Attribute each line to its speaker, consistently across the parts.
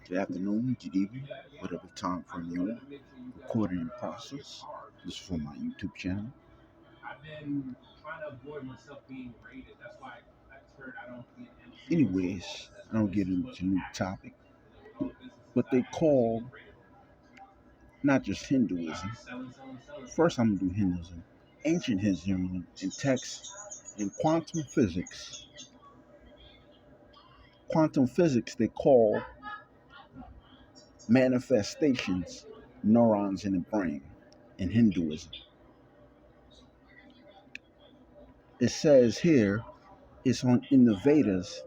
Speaker 1: Good afternoon, good evening, whatever time frame you're on. Recording in process. This is for my YouTube channel. Anyways, I don't get into new topic. What they call not just Hinduism. First, I'm gonna do Hinduism. Ancient Hinduism in text in quantum physics. Quantum physics they call manifestations, neurons in the brain in Hinduism. It says here it's on in the Vedas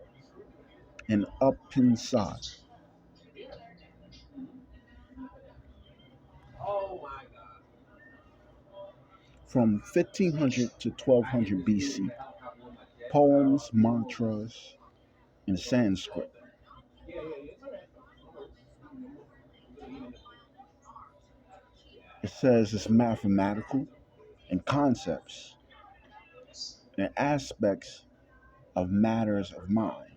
Speaker 1: and up inside. From 1500 to 1200 BC, poems, mantras in Sanskrit. It says it's mathematical and concepts and aspects of matters of mind.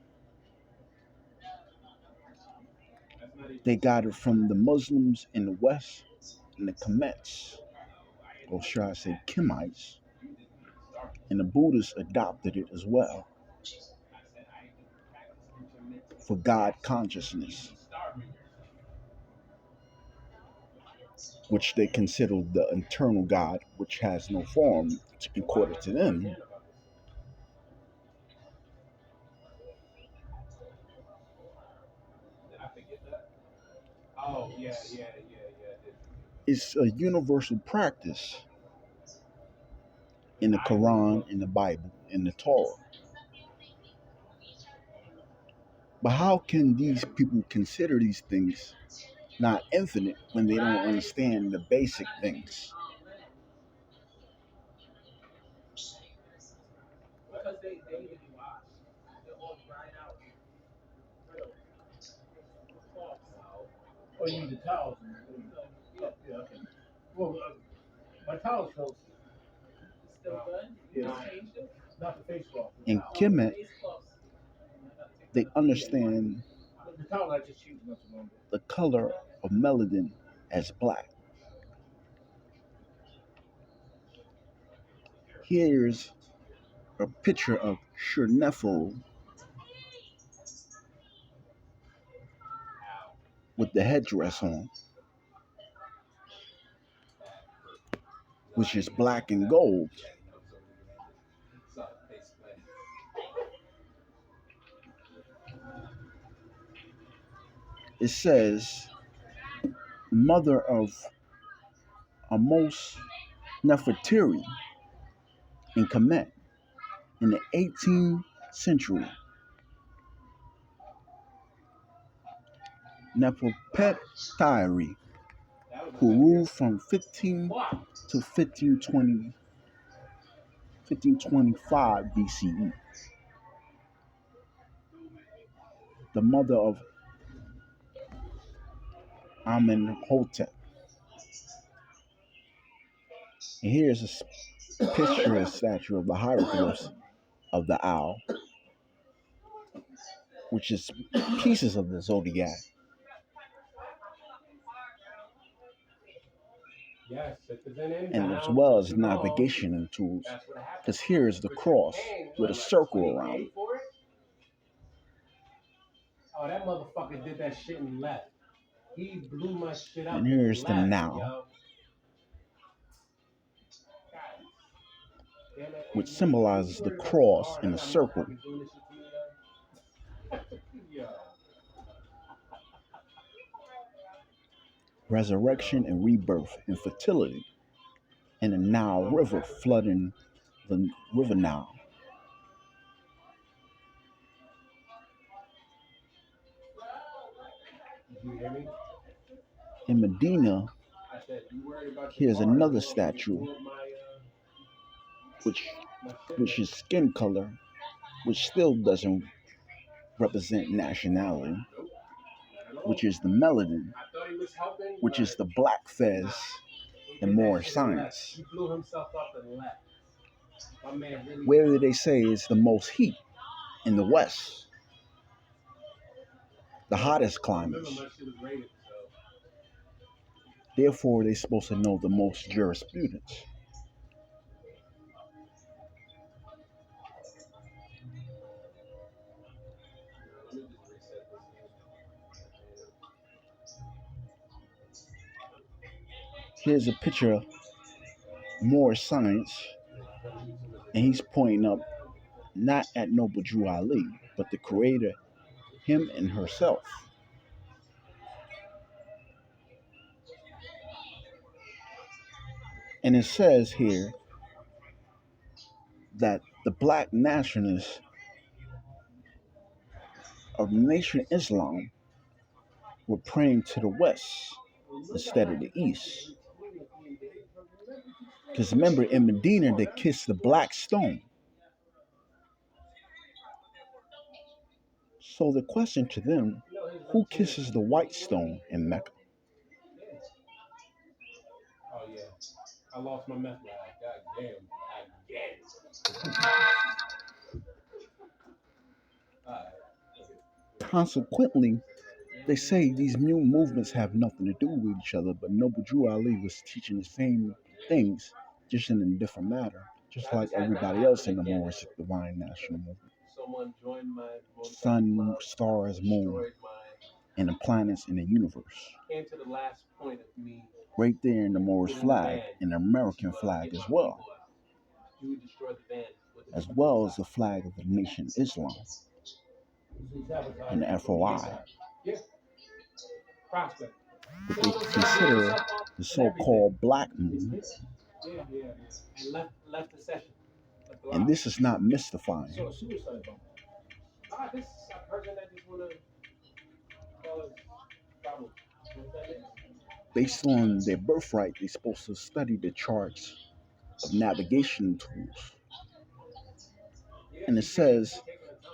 Speaker 1: They got it from the Muslims in the West and the Kemets, or should I say Kemites, and the Buddhists adopted it as well for God consciousness, which they consider the eternal God, which has no form, according to them. It's a universal practice in the Quran, in the Bible, in the Torah. But how can these people consider these things not infinite when they don't understand the basic things? In Kemet, they understand the color of melanin as black. Here's a picture of Chernefer with the headdress on, which is black and gold. It says, mother of Amos Nefertiri in Kemet in the 18th century. Nefertari, who ruled from 15 to 1525 BCE. The mother of Amenhotep. And here's a picture, a statue of the hieroglyphs of the owl, which is pieces of the zodiac. And as well as navigation and tools. Because here is the cross with a circle around it.
Speaker 2: Oh, that motherfucker did that shit and left. He blew my shit up.
Speaker 1: And here's the now, which symbolizes the cross in a circle. Resurrection and rebirth and fertility. And the Nile River flooding the River Nile. In Medina, here's another statue, which is skin color, which still doesn't represent nationality, which is the melanin, which is the black fez in Moorish science. Where do they say is the most heat? In the West. the hottest climates. Therefore, they're supposed to know the most jurisprudence. Here's a picture of Moorish science, and he's pointing up not at Noble Drew Ali, but the creator, him and herself. And it says here that the black nationalists of Nation Islam were praying to the west instead of the east. Because remember, in Medina, they kissed the black stone. So the question to them, who kisses the white stone in Mecca?
Speaker 2: Oh yeah, I lost my meth lab. God damn.
Speaker 1: Consequently, they say these new movements have nothing to do with each other, but Noble Drew Ali was teaching the same things, just in a different matter, just like everybody else in the Moorish Divine National Movement.
Speaker 2: Someone joined my
Speaker 1: Sun, stars, moon, and the planets in the universe.
Speaker 2: Came to the last point of me.
Speaker 1: Right there in the Moorish flag, and the American flag as well. As well as the flag of the Nation Islam and the FOI. But they consider the so-called black movement.
Speaker 2: And left the session.
Speaker 1: And this is not mystifying.
Speaker 2: So a suicide bomber. This is a person that just wanna cause problems.
Speaker 1: Based on their birthright, they're supposed to study the charts of navigation tools. And it says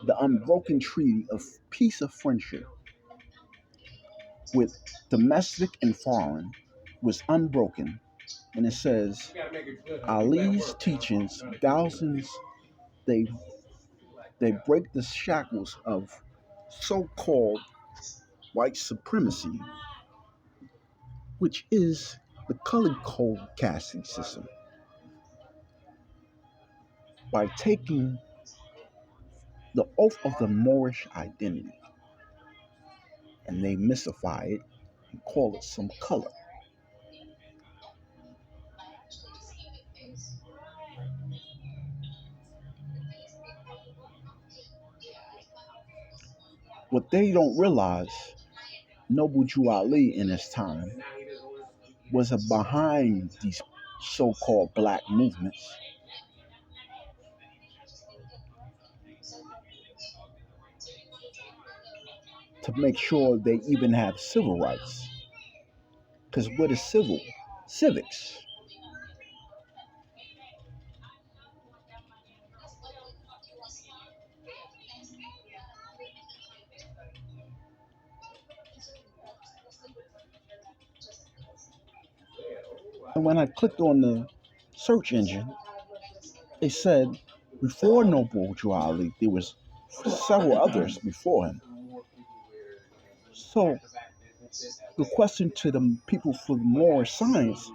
Speaker 1: the unbroken treaty of peace of friendship with domestic and foreign was unbroken. And it says Ali's teachings, thousands, they break the shackles of so-called white supremacy, which is the color code casting system. By taking the oath of the Moorish identity, and they mystify it and call it some color. What they don't realize, Noble Drew Ali in his time was behind these so-called black movements. To make sure they even have civil rights. Because what is civil? Civics. And when I clicked on the search engine, it said before Noble Drew Ali, there was several others before him. So the question to the people for more science,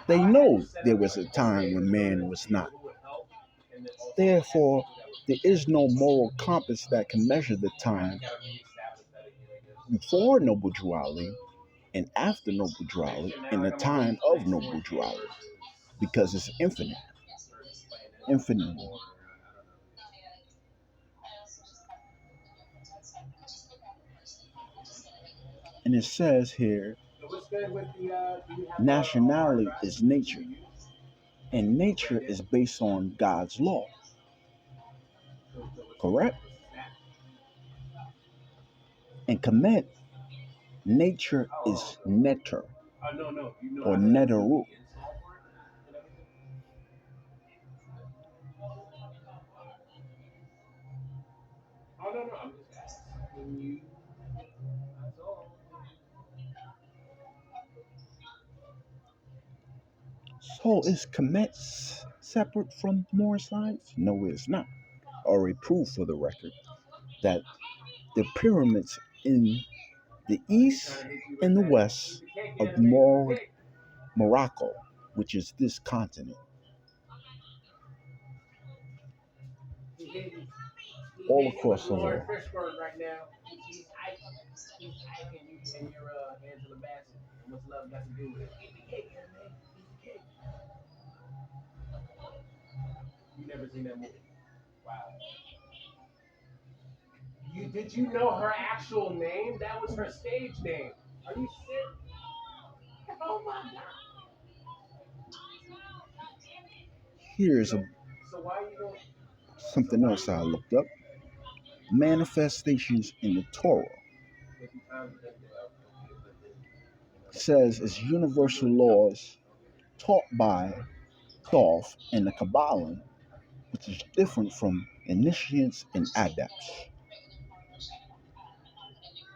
Speaker 1: they know there was a time when man was not. Therefore, there is no moral compass that can measure the time before Noble Drew Ali and after Noble Drew Ali and the time of Noble Drew Ali, because it's infinite. Infinite. And it says here, nationality is nature, and nature is based on God's law. Correct? And commit, nature is netter or netteru.
Speaker 2: I'm just asking you. That's all.
Speaker 1: So is commit separate from more science? No, it's not. Already proved for the record that the pyramids in the east and the west of Morocco, which is this continent, all across the world.
Speaker 2: Right now. He's Ike and you're Angela Bassett. And what's love got to do with it? Eat the cake, anime. Eat the cake. You never seen that movie? Wow. Did you know her actual name? That was her stage name. Are you sick? Oh my god.
Speaker 1: Here's
Speaker 2: So why you don't?
Speaker 1: something else I looked up. Manifestations in the Torah says it's universal laws taught by Thoth and the Kabbalah, which is different from initiates and adepts.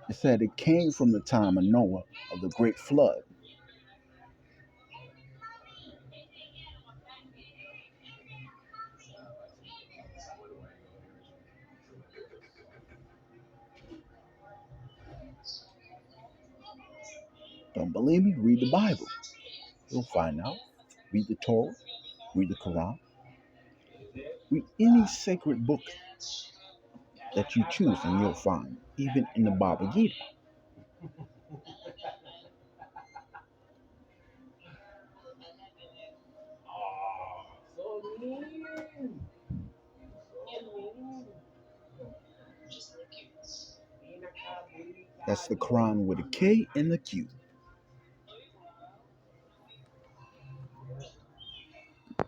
Speaker 1: It said it came from the time of Noah of the great flood. Don't believe me? Read the Bible. You'll find out. Read the Torah, read the Quran, read any sacred book that you choose and you'll find, even in the Baba Gita.
Speaker 2: So mean. So mean.
Speaker 1: That's the Quran with a K and the Q.